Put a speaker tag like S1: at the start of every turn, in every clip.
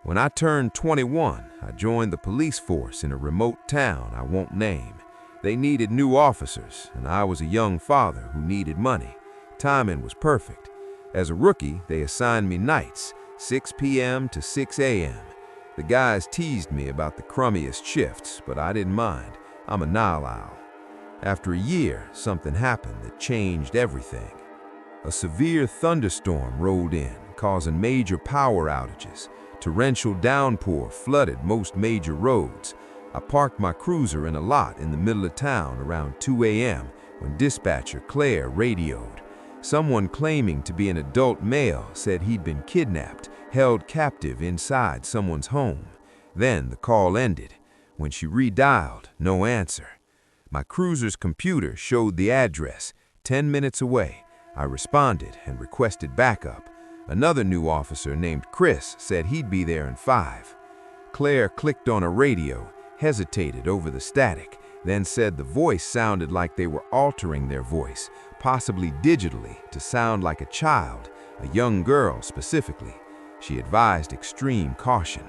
S1: When I turned 21, I joined the police force in a remote town I won't name. They needed new officers, and I was a young father who needed money. Timing was perfect. As a rookie, they assigned me nights, 6 p.m. to 6 a.m. The guys teased me about the crummiest shifts, but I didn't mind. I'm a Nile owl. After a year, something happened that changed everything. A severe thunderstorm rolled in, causing major power outages. Torrential downpour flooded most major roads. I parked my cruiser in a lot in the middle of town around 2 a.m. when dispatcher Claire radioed. Someone claiming to be an adult male said he'd been kidnapped, held captive inside someone's home. Then the call ended. When she redialed, no answer. My cruiser's computer showed the address, 10 minutes away. I responded and requested backup. Another new officer named Chris said he'd be there in 5. Claire clicked on a radio, hesitated over the static, then said the voice sounded like they were altering their voice, possibly digitally, to sound like a child, a young girl specifically. She advised extreme caution.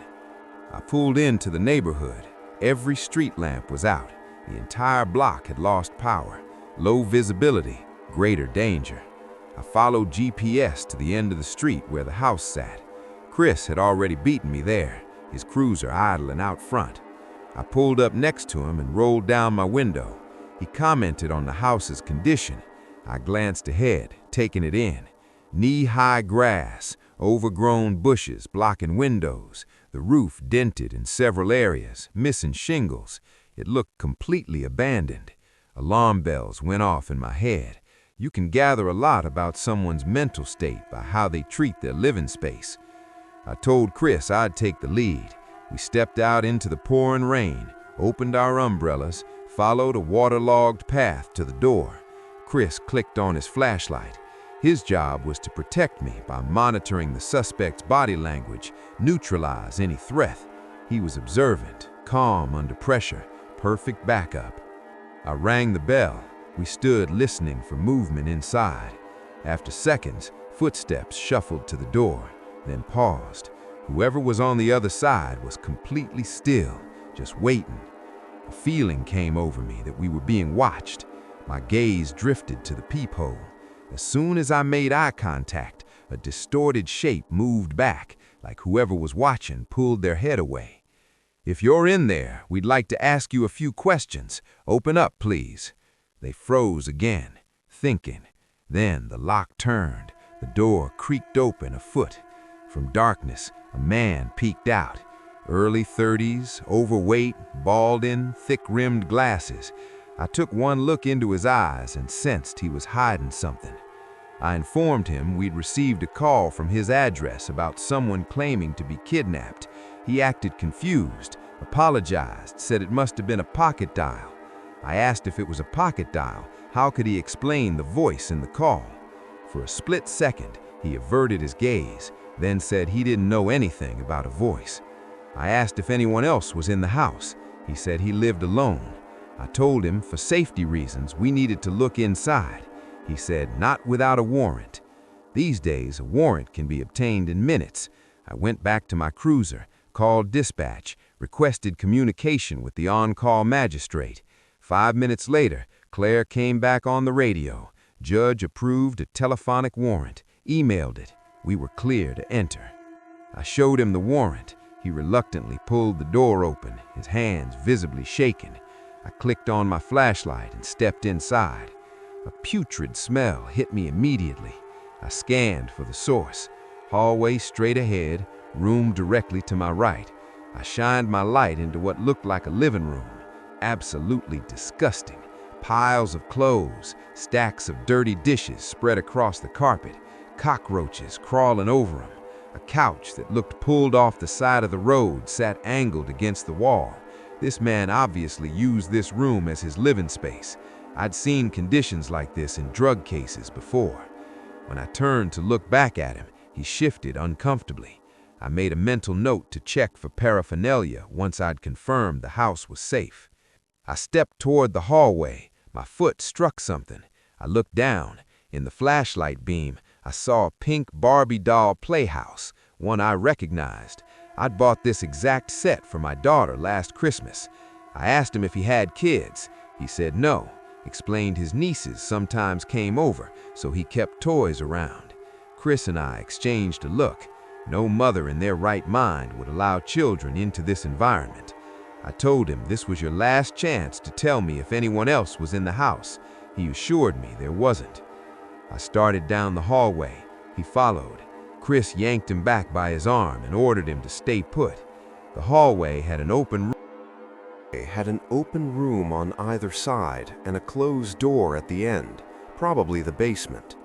S1: I pulled into the neighborhood. Every street lamp was out. The entire block had lost power. Low visibility, greater danger. I followed GPS to the end of the street where the house sat. Chris had already beaten me there, his cruiser idling out front. I pulled up next to him and rolled down my window. He commented on the house's condition. I glanced ahead, taking it in. Knee-high grass, overgrown bushes blocking windows, the roof dented in several areas, missing shingles. It looked completely abandoned. Alarm bells went off in my head. You can gather a lot about someone's mental state by how they treat their living space. I told Chris I'd take the lead. We stepped out into the pouring rain, opened our umbrellas, followed a waterlogged path to the door. Chris clicked on his flashlight. His job was to protect me by monitoring the suspect's body language, neutralize any threat. He was observant, calm under pressure, perfect backup. I rang the bell. We stood listening for movement inside. After seconds, footsteps shuffled to the door, then paused. Whoever was on the other side was completely still, just waiting. A feeling came over me that we were being watched. My gaze drifted to the peephole. As soon as I made eye contact, a distorted shape moved back, like whoever was watching pulled their head away. "If you're in there, we'd like to ask you a few questions. Open up, please." They froze again, thinking. Then the lock turned. The door creaked open a foot. From darkness, a man peeked out. Early 30s, overweight, balding, thick-rimmed glasses. I took one look into his eyes and sensed he was hiding something. I informed him we'd received a call from his address about someone claiming to be kidnapped. He acted confused, apologized, said it must have been a pocket dial. I asked if it was a pocket dial, how could he explain the voice in the call? For a split second, he averted his gaze, then said he didn't know anything about a voice. I asked if anyone else was in the house. He said he lived alone. I told him for safety reasons we needed to look inside. He said not without a warrant. These days, a warrant can be obtained in minutes. I went back to my cruiser, called dispatch, requested communication with the on-call magistrate. 5 minutes later, Claire came back on the radio. Judge approved a telephonic warrant, emailed it. We were clear to enter. I showed him the warrant. He reluctantly pulled the door open, his hands visibly shaking. I clicked on my flashlight and stepped inside. A putrid smell hit me immediately. I scanned for the source. Hallway straight ahead, room directly to my right. I shined my light into what looked like a living room. Absolutely disgusting. Piles of clothes, stacks of dirty dishes spread across the carpet, cockroaches crawling over them. A couch that looked pulled off the side of the road sat angled against the wall. This man obviously used this room as his living space. I'd seen conditions like this in drug cases before. When I turned to look back at him, he shifted uncomfortably. I made a mental note to check for paraphernalia once I'd confirmed the house was safe. I stepped toward the hallway. My foot struck something. I looked down. In the flashlight beam, I saw a pink Barbie doll playhouse, one I recognized. I'd bought this exact set for my daughter last Christmas. I asked him if he had kids. He said no, explained his nieces sometimes came over, so he kept toys around. Chris and I exchanged a look. No mother in their right mind would allow children into this environment. I told him this was your last chance to tell me if anyone else was in the house. He assured me there wasn't. I started down the hallway. He followed. Chris yanked him back by his arm and ordered him to stay put. The hallway had an open room on either side and a closed door at the end, probably the basement.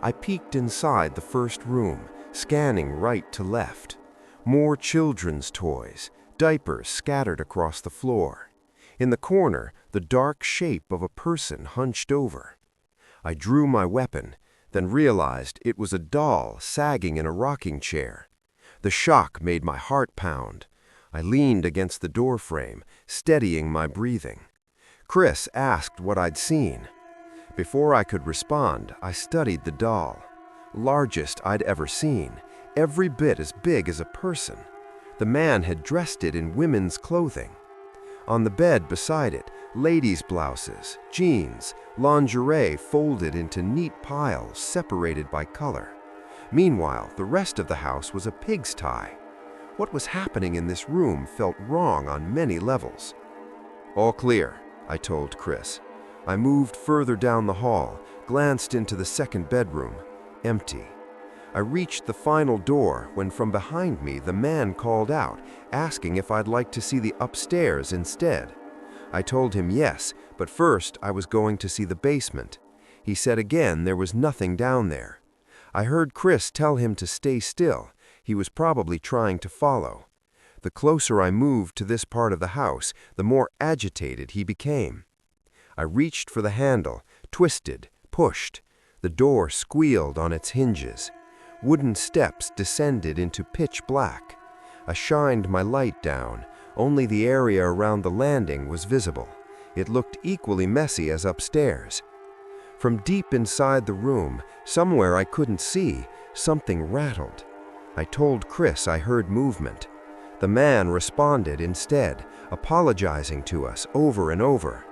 S1: I peeked inside the first room, scanning right to left. More children's toys, diapers scattered across the floor. In the corner, the dark shape of a person hunched over. I drew my weapon, then realized it was a doll sagging in a rocking chair. The shock made my heart pound. I leaned against the doorframe, steadying my breathing. Chris asked what I'd seen. Before I could respond, I studied the doll. Largest I'd ever seen, every bit as big as a person. The man had dressed it in women's clothing. On the bed beside it, ladies' blouses, jeans, lingerie folded into neat piles separated by color. Meanwhile, the rest of the house was a pigsty. What was happening in this room felt wrong on many levels. "All clear," I told Chris. I moved further down the hall, glanced into the second bedroom. Empty. I reached the final door when from behind me the man called out, asking if I'd like to see the upstairs instead. I told him yes, but first I was going to see the basement. He said again there was nothing down there. I heard Chris tell him to stay still. He was probably trying to follow. The closer I moved to this part of the house, the more agitated he became. I reached for the handle, twisted, pushed. The door squealed on its hinges. Wooden steps descended into pitch black. I shined my light down. Only the area around the landing was visible. It looked equally messy as upstairs. From deep inside the room, somewhere I couldn't see, something rattled. I told Chris I heard movement. The man responded instead, apologizing to us over and over.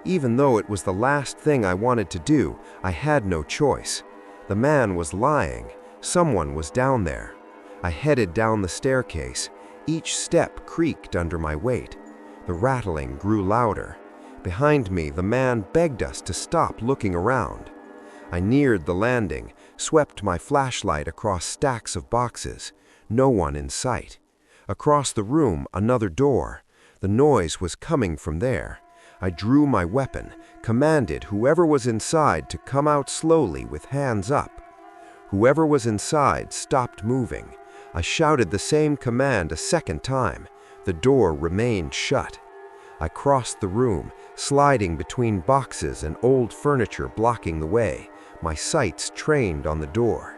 S1: Even though it was the last thing I wanted to do, I had no choice. The man was lying. Someone was down there. I headed down the staircase. Each step creaked under my weight. The rattling grew louder. Behind me, the man begged us to stop looking around. I neared the landing, swept my flashlight across stacks of boxes. No one in sight. Across the room, another door. The noise was coming from there. I drew my weapon, commanded whoever was inside to come out slowly with hands up. Whoever was inside stopped moving. I shouted the same command a second time. The door remained shut. I crossed the room, sliding between boxes and old furniture blocking the way, my sights trained on the door.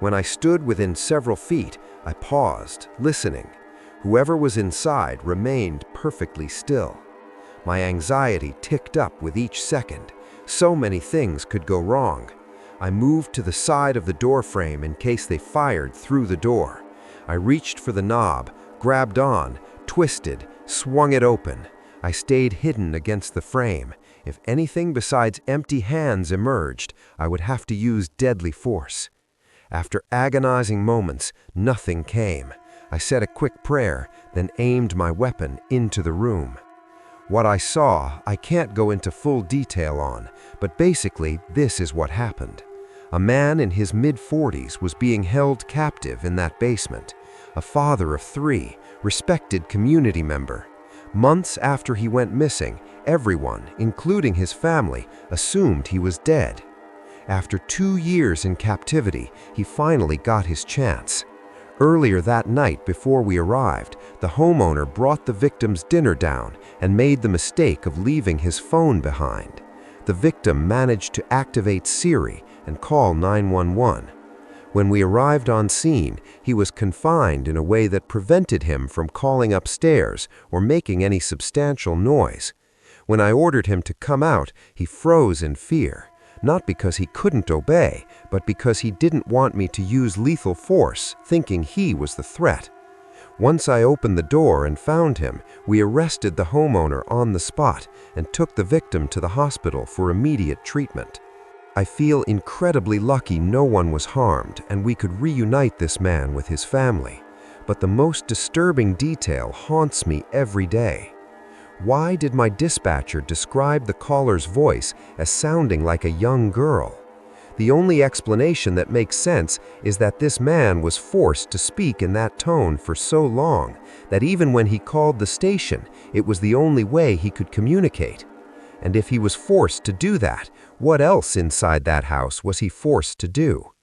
S1: When I stood within several feet, I paused, listening. Whoever was inside remained perfectly still. My anxiety ticked up with each second. So many things could go wrong. I moved to the side of the doorframe in case they fired through the door. I reached for the knob, grabbed on, twisted, swung it open. I stayed hidden against the frame. If anything besides empty hands emerged, I would have to use deadly force. After agonizing moments, nothing came. I said a quick prayer, then aimed my weapon into the room. What I saw, I can't go into full detail on, but basically this is what happened. A man in his mid-40s was being held captive in that basement. A father of 3, respected community member. Months after he went missing, everyone, including his family, assumed he was dead. After 2 years in captivity, he finally got his chance. Earlier that night before we arrived, the homeowner brought the victim's dinner down and made the mistake of leaving his phone behind. The victim managed to activate Siri and call 911. When we arrived on scene, he was confined in a way that prevented him from calling upstairs or making any substantial noise. When I ordered him to come out, he froze in fear. Not because he couldn't obey, but because he didn't want me to use lethal force, thinking he was the threat.
S2: Once I opened the door and found him, we arrested the homeowner on the spot and took the victim to the hospital for immediate treatment. I feel incredibly lucky no one was harmed and we could reunite this man with his family. But the most disturbing detail haunts me every day. Why did my dispatcher describe the caller's voice as sounding like a young girl? The only explanation that makes sense is that this man was forced to speak in that tone for so long that even when he called the station, it was the only way he could communicate. And if he was forced to do that, what else inside that house was he forced to do?